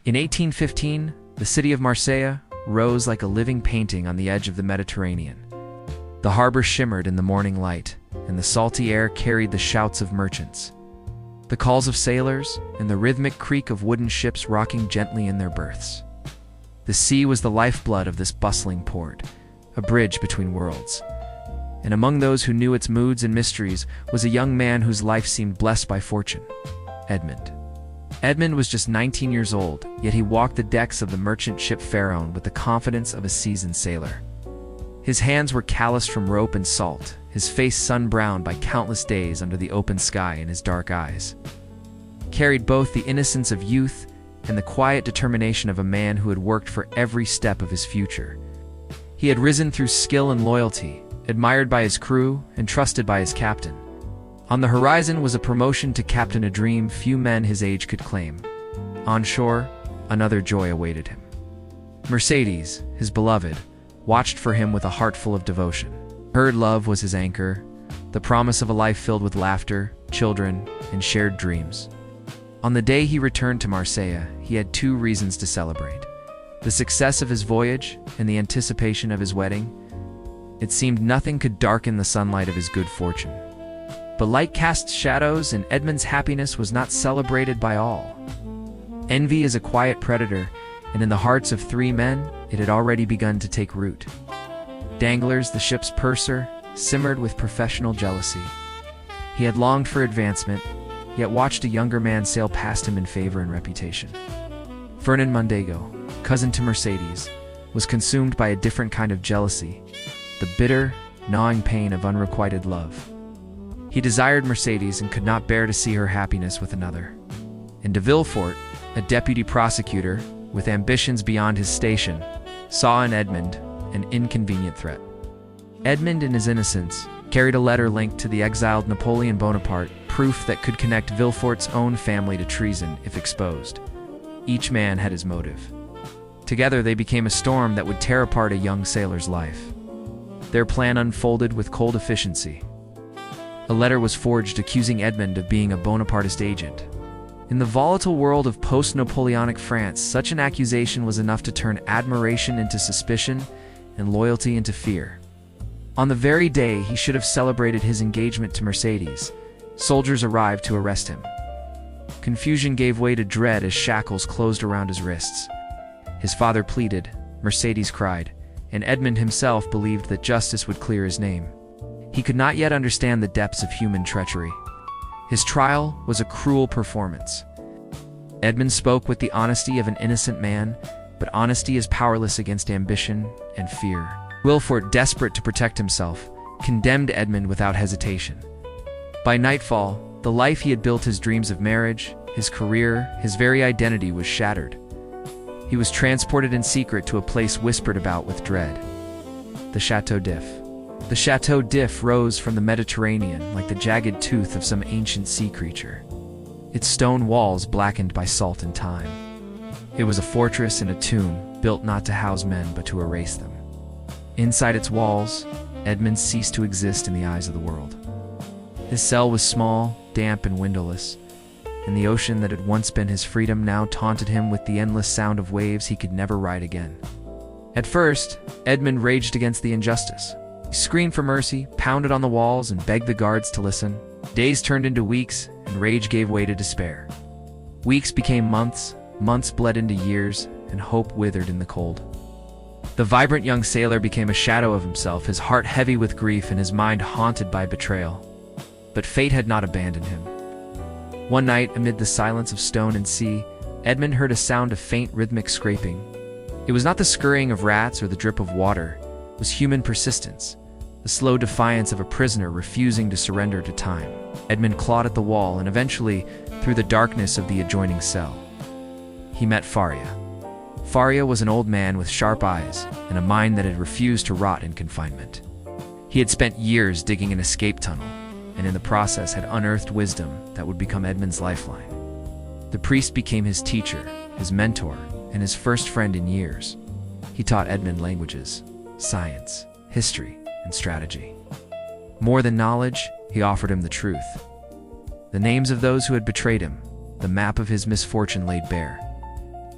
In 1815, the city of Marseille rose like a living painting on the edge of the Mediterranean. The harbor shimmered in the morning light, and the salty air carried the shouts of merchants, the calls of sailors, and the rhythmic creak of wooden ships rocking gently in their berths. The sea was the lifeblood of this bustling port, a bridge between worlds. And among those who knew its moods and mysteries was a young man whose life seemed blessed by fortune, Edmond. Edmond was just 19 years old, yet he walked the decks of the merchant ship Pharaon with the confidence of a seasoned sailor. His hands were calloused from rope and salt, his face sun-browned by countless days under the open sky, and his dark eyes carried both the innocence of youth and the quiet determination of a man who had worked for every step of his future. He had risen through skill and loyalty, admired by his crew and trusted by his captain. On the horizon was a promotion to captain, a dream few men his age could claim. On shore, another joy awaited him. Mercedes, his beloved, watched for him with a heart full of devotion. Her love was his anchor, the promise of a life filled with laughter, children, and shared dreams. On the day he returned to Marseille, he had two reasons to celebrate: the success of his voyage and the anticipation of his wedding. It seemed nothing could darken the sunlight of his good fortune. But light cast shadows, and Edmond's happiness was not celebrated by all. Envy is a quiet predator, and in the hearts of three men, it had already begun to take root. Danglars, the ship's purser, simmered with professional jealousy. He had longed for advancement, yet watched a younger man sail past him in favor and reputation. Fernand Mondego, cousin to Mercedes, was consumed by a different kind of jealousy, the bitter, gnawing pain of unrequited love. He desired Mercedes and could not bear to see her happiness with another. And de Villefort, a deputy prosecutor, with ambitions beyond his station, saw in Edmond an inconvenient threat. Edmond, in his innocence, carried a letter linked to the exiled Napoleon Bonaparte, proof that could connect Villefort's own family to treason if exposed. Each man had his motive. Together they became a storm that would tear apart a young sailor's life. Their plan unfolded with cold efficiency. A letter was forged accusing Edmond of being a Bonapartist agent. In the volatile world of post-Napoleonic France, such an accusation was enough to turn admiration into suspicion and loyalty into fear. On the very day he should have celebrated his engagement to Mercedes, soldiers arrived to arrest him. Confusion gave way to dread as shackles closed around his wrists. His father pleaded, Mercedes cried, and Edmond himself believed that justice would clear his name. He could not yet understand the depths of human treachery. His trial was a cruel performance. Edmond spoke with the honesty of an innocent man, but honesty is powerless against ambition and fear. Villefort, desperate to protect himself, condemned Edmond without hesitation. By nightfall, the life he had built, his dreams of marriage, his career, his very identity was shattered. He was transported in secret to a place whispered about with dread: the Château d'If. The Château d'If rose from the Mediterranean like the jagged tooth of some ancient sea creature, its stone walls blackened by salt and time. It was a fortress and a tomb, built not to house men but to erase them. Inside its walls, Edmond ceased to exist in the eyes of the world. His cell was small, damp, and windowless, and the ocean that had once been his freedom now taunted him with the endless sound of waves he could never ride again. At first, Edmond raged against the injustice. He screamed for mercy, pounded on the walls, and begged the guards to listen. Days turned into weeks, and rage gave way to despair. Weeks became months, months bled into years, and hope withered in the cold. The vibrant young sailor became a shadow of himself, his heart heavy with grief and his mind haunted by betrayal. But fate had not abandoned him. One night, amid the silence of stone and sea, Edmond heard a sound of faint rhythmic scraping. It was not the scurrying of rats or the drip of water. It was human persistence, the slow defiance of a prisoner refusing to surrender to time. Edmond clawed at the wall and eventually, through the darkness of the adjoining cell, he met Faria. Faria was an old man with sharp eyes and a mind that had refused to rot in confinement. He had spent years digging an escape tunnel, and in the process had unearthed wisdom that would become Edmond's lifeline. The priest became his teacher, his mentor, and his first friend in years. He taught Edmond languages, science, history, and strategy. More than knowledge, he offered him the truth. The names of those who had betrayed him, the map of his misfortune laid bare.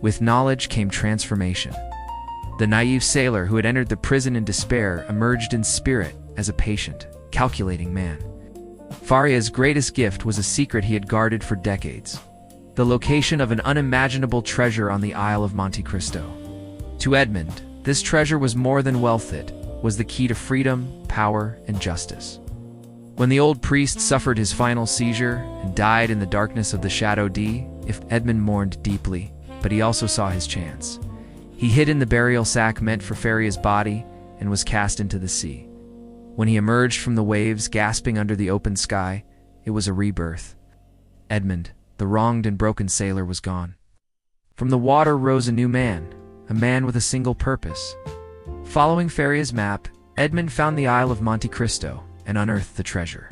With knowledge came transformation. The naive sailor who had entered the prison in despair emerged in spirit as a patient, calculating man. Faria's greatest gift was a secret he had guarded for decades: the location of an unimaginable treasure on the Isle of Monte Cristo. To Edmond, this treasure was more than wealth, it was the key to freedom, power, and justice. When the old priest suffered his final seizure and died in the darkness of the Château, Edmond mourned deeply, but he also saw his chance. He hid in the burial sack meant for Faria's body and was cast into the sea. When he emerged from the waves, gasping under the open sky, it was a rebirth. Edmond, the wronged and broken sailor, was gone. From the water rose a new man, a man with a single purpose. Following Faria's map, Edmond found the Isle of Monte Cristo and unearthed the treasure.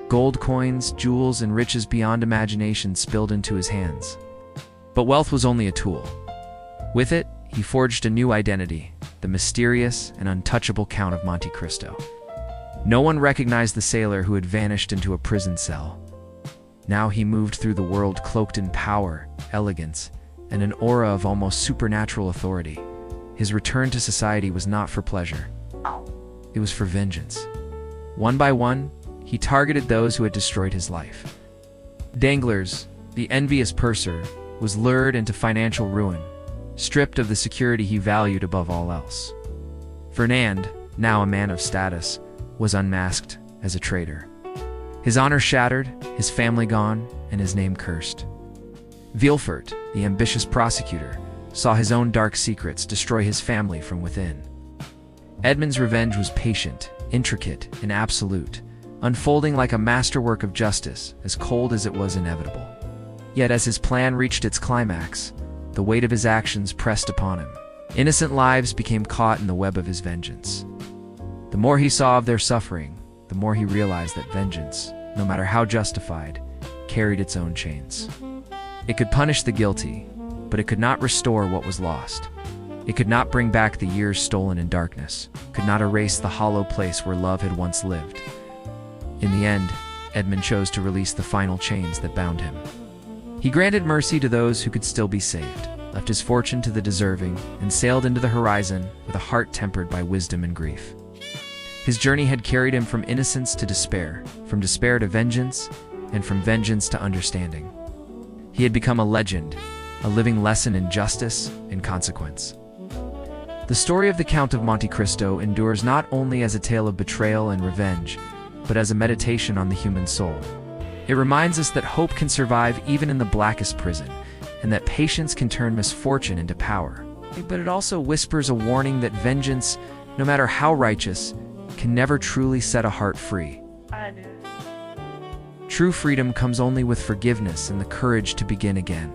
Gold coins, jewels, and riches beyond imagination spilled into his hands. But wealth was only a tool. With it, he forged a new identity, the mysterious and untouchable Count of Monte Cristo. No one recognized the sailor who had vanished into a prison cell. Now he moved through the world cloaked in power, elegance, and an aura of almost supernatural authority. His return to society was not for pleasure. It was for vengeance. One by one, he targeted those who had destroyed his life. Danglars, the envious purser, was lured into financial ruin, stripped of the security he valued above all else. Fernand, now a man of status, was unmasked as a traitor. His honor shattered, his family gone, and his name cursed. Villefort, the ambitious prosecutor, saw his own dark secrets destroy his family from within. Edmond's revenge was patient, intricate, and absolute, unfolding like a masterwork of justice, as cold as it was inevitable. Yet as his plan reached its climax, the weight of his actions pressed upon him. Innocent lives became caught in the web of his vengeance. The more he saw of their suffering, the more he realized that vengeance, no matter how justified, carried its own chains. It could punish the guilty, but it could not restore what was lost. It could not bring back the years stolen in darkness, could not erase the hollow place where love had once lived. In the end, Edmond chose to release the final chains that bound him. He granted mercy to those who could still be saved, left his fortune to the deserving, and sailed into the horizon with a heart tempered by wisdom and grief. His journey had carried him from innocence to despair, from despair to vengeance, and from vengeance to understanding. He had become a legend, a living lesson in justice and consequence. The story of the Count of Monte Cristo endures not only as a tale of betrayal and revenge, but as a meditation on the human soul. It reminds us that hope can survive even in the blackest prison, and that patience can turn misfortune into power. But it also whispers a warning that vengeance, no matter how righteous, can never truly set a heart free. True freedom comes only with forgiveness and the courage to begin again.